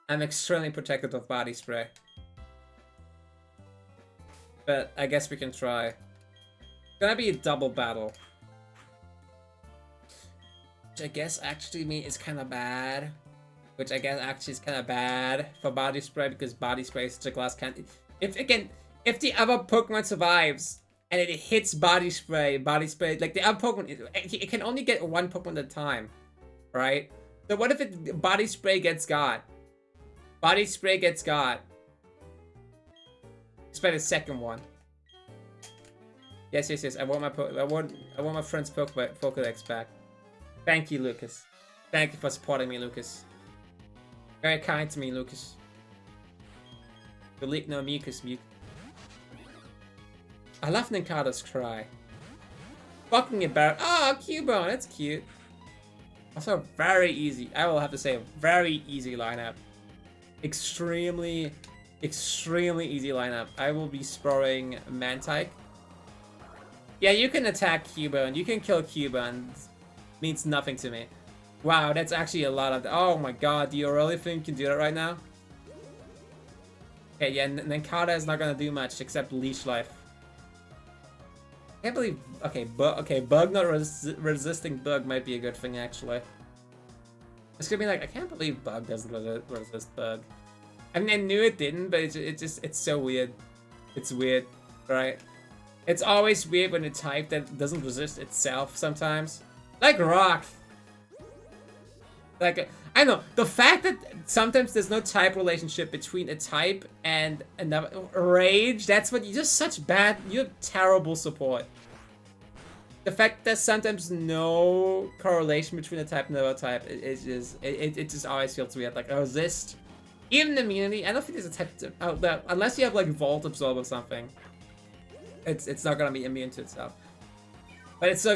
I'm extremely protective of body spray. But I guess we can try. It's gonna be a double battle. Which I guess actually is kind of bad. Which I guess actually is kind of bad for body spray because body spray is such a glass cannon. If the other Pokemon survives and it hits body spray, like the other Pokemon, it can only get one Pokemon at a time, right? So what if body spray gets got? Body spray gets got. Spend a second one. Yes. I want my friend's Pokédex back. Thank you, Lucas. Thank you for supporting me, Lucas. Very kind to me, Lucas. Delete no mucus. I love Ninkata's cry. Fucking about. Oh, Cubone, that's cute. Also, very easy. I will have to say, a very easy lineup. Extremely easy lineup. I will be sporing Mantike. Yeah, you can attack Cubone. You can kill Cubone. Means nothing to me. Wow, that's actually a lot of. Oh my god, do you really think you can do that right now? Okay, yeah, Ninkata is not gonna do much except Leash Life. I can't believe. Okay, Bug not resisting Bug might be a good thing actually. It's gonna be like, I can't believe Bug doesn't resist Bug. I mean, I knew it didn't, but it's so weird. It's weird, right? It's always weird when a type that doesn't resist itself sometimes. Like Rock. Like, I know, the fact that sometimes there's no type relationship between a type and another. Rage, that's what you just you have terrible support. The fact that sometimes no correlation between a type and another type, it just always feels weird. Like, resist. Even immunity, I don't think there's a type out there, unless you have like Volt Absorb or something. It's not gonna be immune to itself, but it's still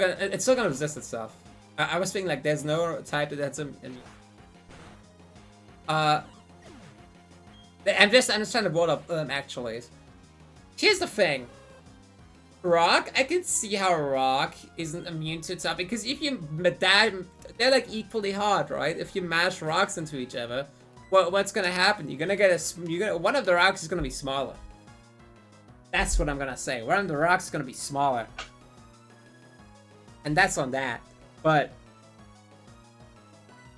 gonna resist itself. I was thinking like there's no type that's immune. I'm just trying to board up actually. Here's the thing. Rock, I can see how Rock isn't immune to itself because if you they're like equally hard, right? If you mash rocks into each other, what's gonna happen? You're gonna get one of the rocks is gonna be smaller. That's what I'm gonna say. One of the rocks is gonna be smaller, and that's on that. But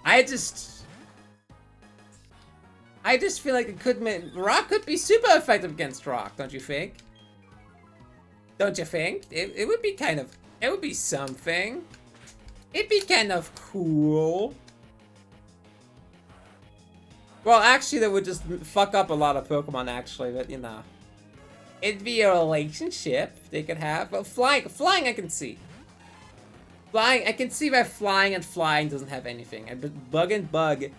I just feel like Rock could be super effective against Rock. Don't you think? Don't you think? It would be kind of. It would be something. It'd be kind of cool. Well, actually, that would just fuck up a lot of Pokemon, actually, but, you know. It'd be a relationship they could have. But flying I can see. I can see why flying doesn't have anything. But Bug and Bug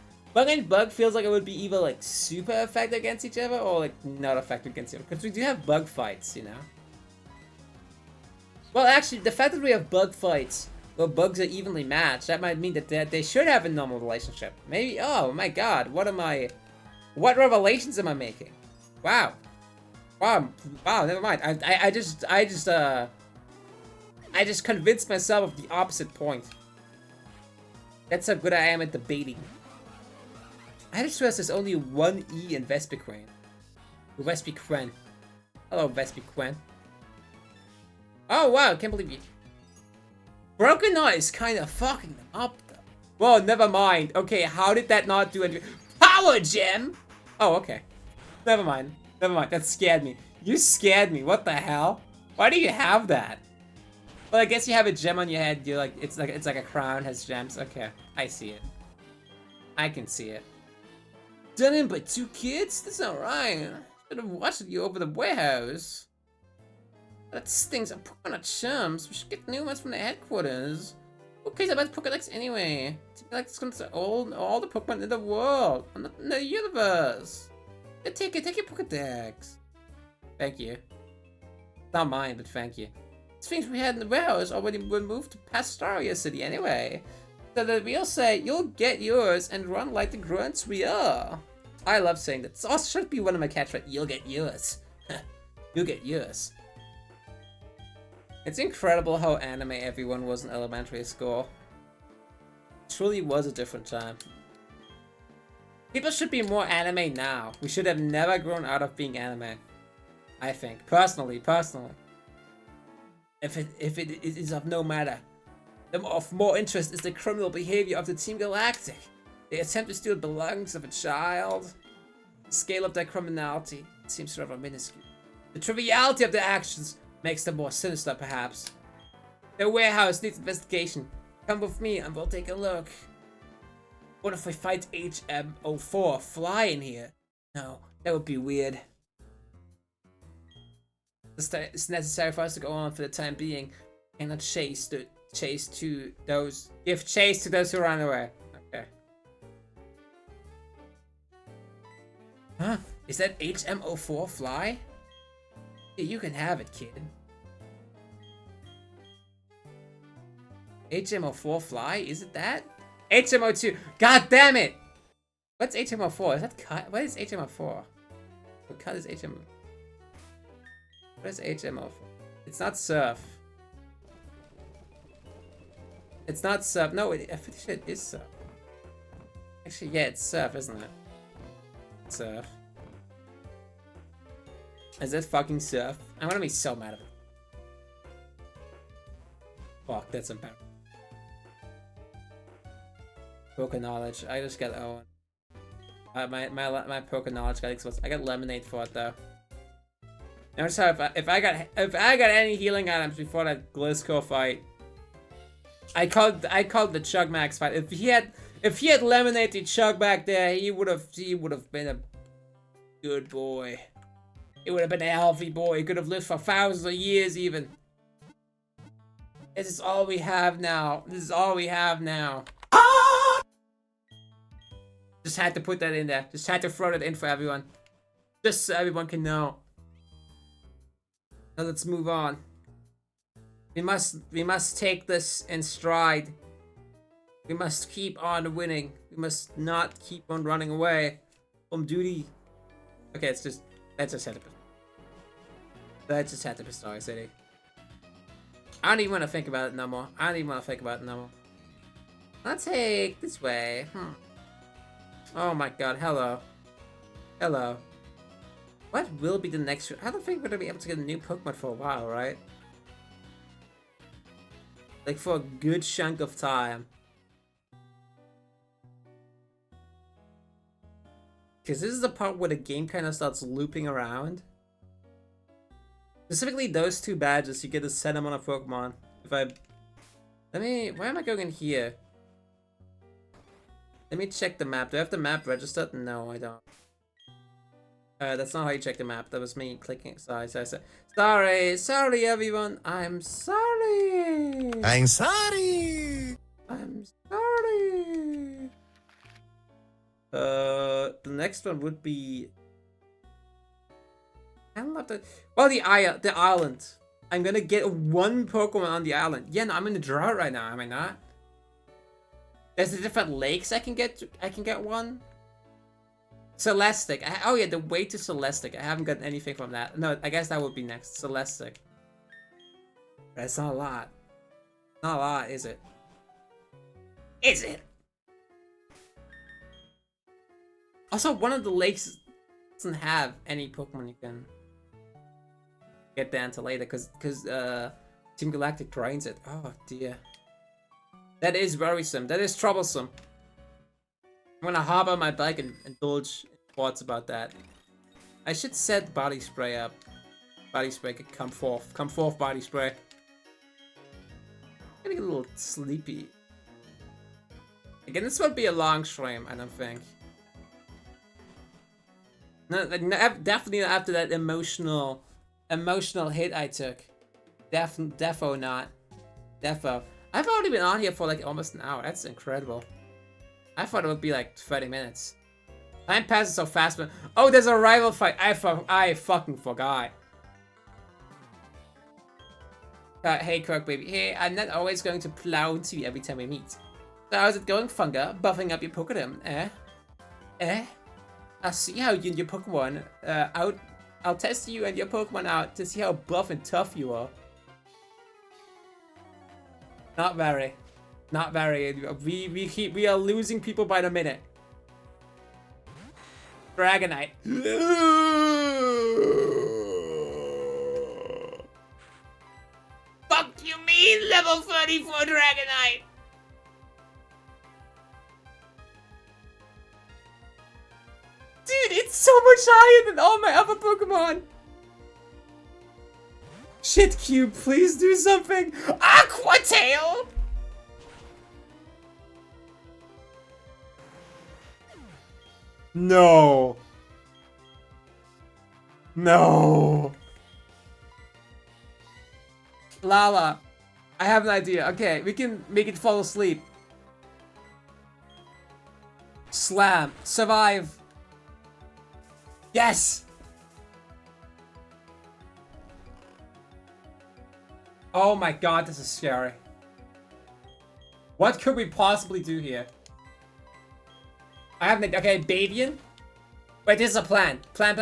feels like it would be either, like, super effective against each other or, like, not effective against each other. Because we do have Bug fights, you know? Well, actually, the fact that we have Bug fights where Bugs are evenly matched, that might mean that they should have a normal relationship. Maybe, oh my god, what revelations am I making? Wow, never mind. I just convinced myself of the opposite point. That's how good I am at debating. I just realized there's only one E in Vespiquen. Hello, Vespiquen. Oh wow, I can't believe you. Broken Knight is kind of fucking them up, though. Well, never mind. Okay, how did that not do anything? Power Gem! Oh, okay. Never mind. Never mind. That scared me. You scared me. What the hell? Why do you have that? Well, I guess you have a gem on your head. You're like it's like a crown has gems. Okay, I see it. I can see it. Done in by 2 kids? That's not right. Should have watched you over the warehouse. That stings of Pokemon chums. We should get new ones from the headquarters. Who cares about Pokedex anyway? It's like it's going to all the Pokemon in the world, not in the universe. Yeah, take your Pokedex. Thank you. Not mine, but thank you. These things we had in the warehouse already were moved to Pastoria City anyway. So that we'll say you'll get yours and run like the grunts we are. I love saying that. It should be one of my catchphrases. You'll get yours. You'll get yours. It's incredible how anime everyone was in elementary school. It truly was a different time. People should be more anime now. We should have never grown out of being anime. I think. Personally. If it is of no matter. Of more interest is the criminal behavior of the Team Galactic. They attempt to steal the belongings of a child. The scale of their criminality seems rather minuscule. The triviality of their actions makes them more sinister, perhaps. Their warehouse needs investigation. Come with me and we'll take a look. What if we fight HM04 fly in here? No, that would be weird. It's necessary for us to go on for the time being. Cannot give chase to those who run away. Okay. Huh? Is that HM04 fly? Yeah, you can have it, kid. HM04 fly? Is it that? HM02. God damn it! What's HM04? Is that cut? What is HM04? What cut is HM? What is HM04? It's not surf. It's not surf. No, I think it is surf. Actually, yeah, it's surf, isn't it? It's surf. Is that fucking surf? I'm gonna be so mad at it. Fuck, that's embarrassing. Poke knowledge. I just got Owen. My poke knowledge got exposed. I got lemonade for it though. Notice how if I got any healing items before that Glisco fight, I called the Chug Max fight. If he had lemonade to Chug back there, he would have been a good boy. He would have been a healthy boy. He could have lived for thousands of years even. This is all we have now. This is all we have now. Just had to put that in there. Just had to throw that in for everyone. Just so everyone can know. Now let's move on. We must take this in stride. We must keep on winning. We must not keep on running away from duty. Okay, that just had to be Pastoria City. I don't even want to think about it no more. Let's take this way. Oh my god, hello. Hello. What will be the next... I don't think we're gonna be able to get a new Pokemon for a while, right? Like, for a good chunk of time. Because this is the part where the game kind of starts looping around. Specifically, those 2 badges, you get to set them on a Pokemon. Where am I going in here? Let me check the map. Do I have the map registered? No, I don't. That's not how you check the map. That was me clicking. Sorry. Sorry, everyone. I'm sorry. I'm sorry. The next one would be... I don't know the... Well, the island. I'm gonna get 1 Pokemon on the island. Yeah, no, I'm in the drought right now, am I not? There's the different lakes I can get one. Celestic. Oh yeah, the way to Celestic. I haven't gotten anything from that. No, I guess that would be next. Celestic. But it's not a lot. Not a lot, is it? Is it? Also, one of the lakes doesn't have any Pokemon you can get down to later because Team Galactic drains it. Oh dear. That is worrisome. That is troublesome. I'm gonna hop on my bike and indulge in thoughts about that. I should set body spray up. Body spray could come forth. Come forth, body spray. I'm getting a little sleepy. Again, this won't be a long stream, I don't think. No, definitely after that emotional hit I took. Defo not. Defo. I've already been on here for like almost an hour. That's incredible. I thought it would be like 30 minutes. Time passes so fast, but oh, there's a rival fight. I fucking forgot. Hey, Kirk, baby. Hey, I'm not always going to plow into you every time we meet. So how's it going, Funga? Buffing up your Pokemon, eh? I'll see how you and your Pokemon out. I'll test you and your Pokemon out to see how buff and tough you are. Not very. Not very. We are losing people by the minute. Dragonite. Fuck you mean level 34 Dragonite? Dude, it's so much higher than all my other Pokemon. Shit Cube, please do something. Aqua Tail! No. No. Lala, I have an idea. Okay, we can make it fall asleep. Slam. Survive. Yes! Oh my god, this is scary. What could we possibly do here? I have an... Okay, Bavian? Wait, this is a plan. Plan.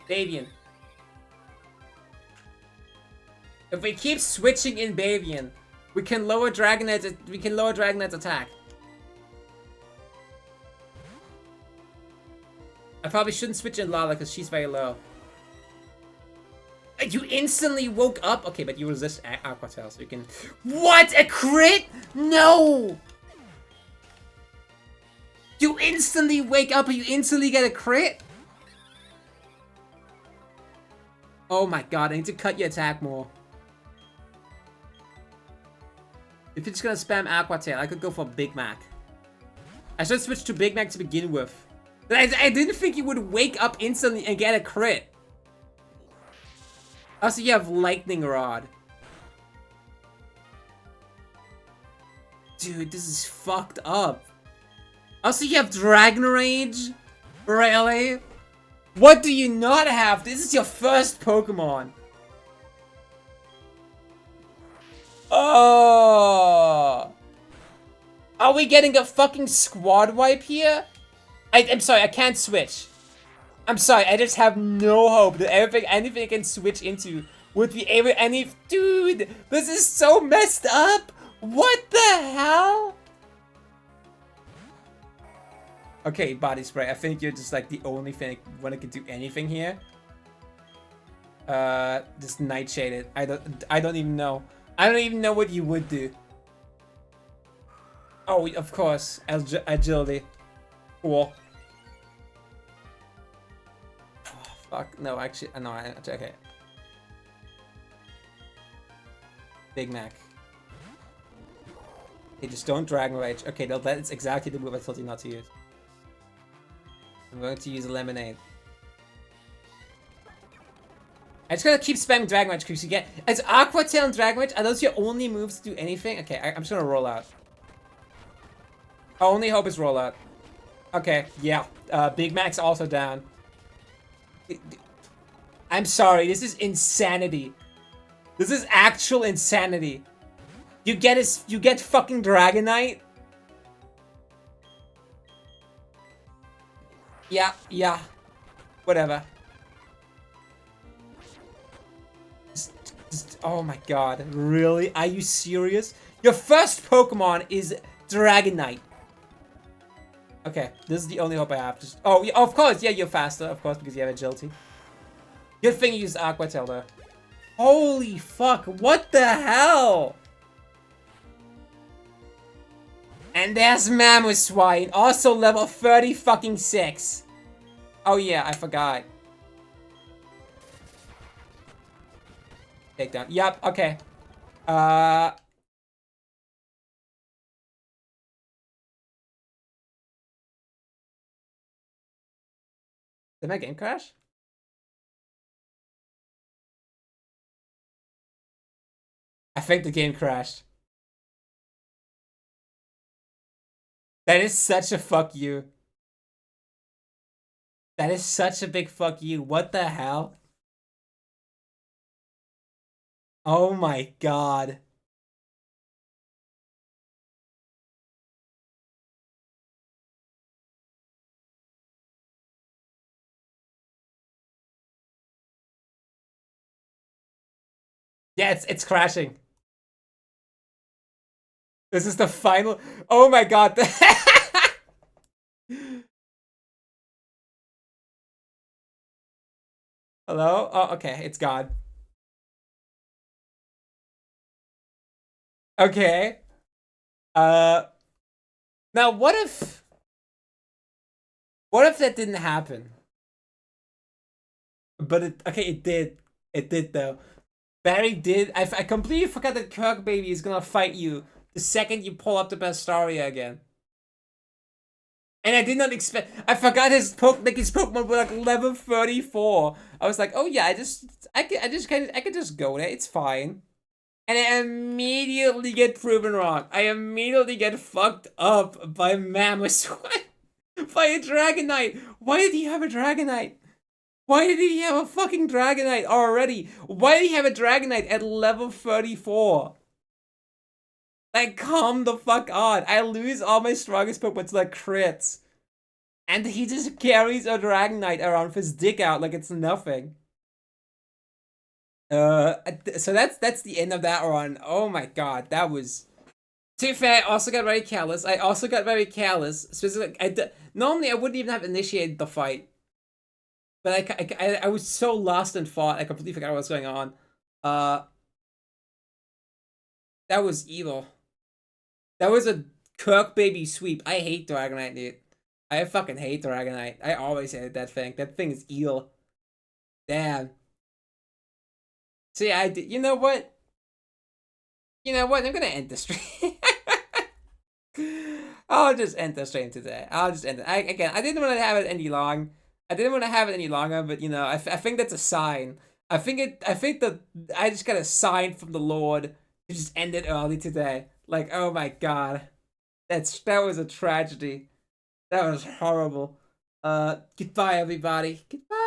Bavian. If we keep switching in Bavian, we can lower Dragonite's attack. I probably shouldn't switch in Lala because she's very low. You instantly woke up? Okay, but you resist Aqua Tail, so you can... What? A crit? No! You instantly wake up and you instantly get a crit? Oh my god, I need to cut your attack more. If you're just gonna spam Aqua Tail, I could go for Big Mac. I should switch to Big Mac to begin with. But I didn't think you would wake up instantly and get a crit. Also, you have Lightning Rod. Dude, this is fucked up. Also, you have Dragon Rage? Really? What do you not have? This is your first Pokemon. Oh. Are we getting a fucking squad wipe here? I'm sorry, I can't switch. I'm sorry, I just have no hope that anything I can switch into would be able Dude, this is so messed up! What the hell? Okay, body spray, I think you're just like the only thing when I can do anything here. Just Nightshaded. I don't even know. I don't even know what you would do. Oh, of course, agility. Cool. Fuck, no, actually, no, okay. Big Mac. Okay, just don't Dragon Rage. Okay, no, that's exactly the move I told you not to use. I'm going to use Lemonade. I'm just gonna keep spamming Dragon Rage because you get... It's Aqua Tail and Dragon Rage. Are those your only moves to do anything? Okay, I'm just gonna roll out. I only hope it's roll out. Okay, yeah. Big Mac's also down. I'm sorry, this is insanity. This is actual insanity. You get fucking Dragonite? Yeah. Whatever. Oh my god, really? Are you serious? Your first Pokemon is Dragonite. Okay, this is the only hope I have. Just yeah, of course, yeah, you're faster, of course, because you have agility. Good thing you used Aqua Tail though. Holy fuck, what the hell? And there's Mamoswine, also level 30 fucking 6. Oh yeah, I forgot. Takedown. Yup, okay. Did my game crash? I think the game crashed. That is such a fuck you. That is such a big fuck you. What the hell? Oh my god. Yeah, it's crashing. This is the final. Oh my god. Hello? Oh, okay, it's gone. Okay. Uh, Now what if that didn't happen? But it did. It did though. Barry did. I completely forgot that Kirk baby is gonna fight you the second you pull up the Bastaria again. And I did not expect. I forgot his Pokemon were like level 34. I was like, oh yeah, I could just go there. It's fine. And I immediately get proven wrong. I immediately get fucked up by Mamoswine, by a Dragonite. Why did he have a Dragonite? Why did he have a fucking Dragonite already? Why did he have a Dragonite at level 34? Like, calm the fuck on. I lose all my strongest Pokemon to like crits. And he just carries a Dragonite around with his dick out like it's nothing. So that's the end of that run. Oh my god, that was. To be fair, I also got very careless. Specifically, normally I wouldn't even have initiated the fight, but I was so lost in thought, I completely forgot what was going on. Uh, that was evil. That was a Kirk baby sweep. I hate Dragonite, dude. I fucking hate Dragonite. I always hated that thing. That thing is evil. Damn. See, I did. You know what? You know what? I'm gonna end the stream. I'll just end the stream today. I'll just end it. I didn't want to have it any long. I didn't want to have it any longer, but you know, I think that's a sign. I think that I just got a sign from the Lord to just end it early today. Like, oh my god, that was a tragedy. That was horrible. Goodbye, everybody. Goodbye.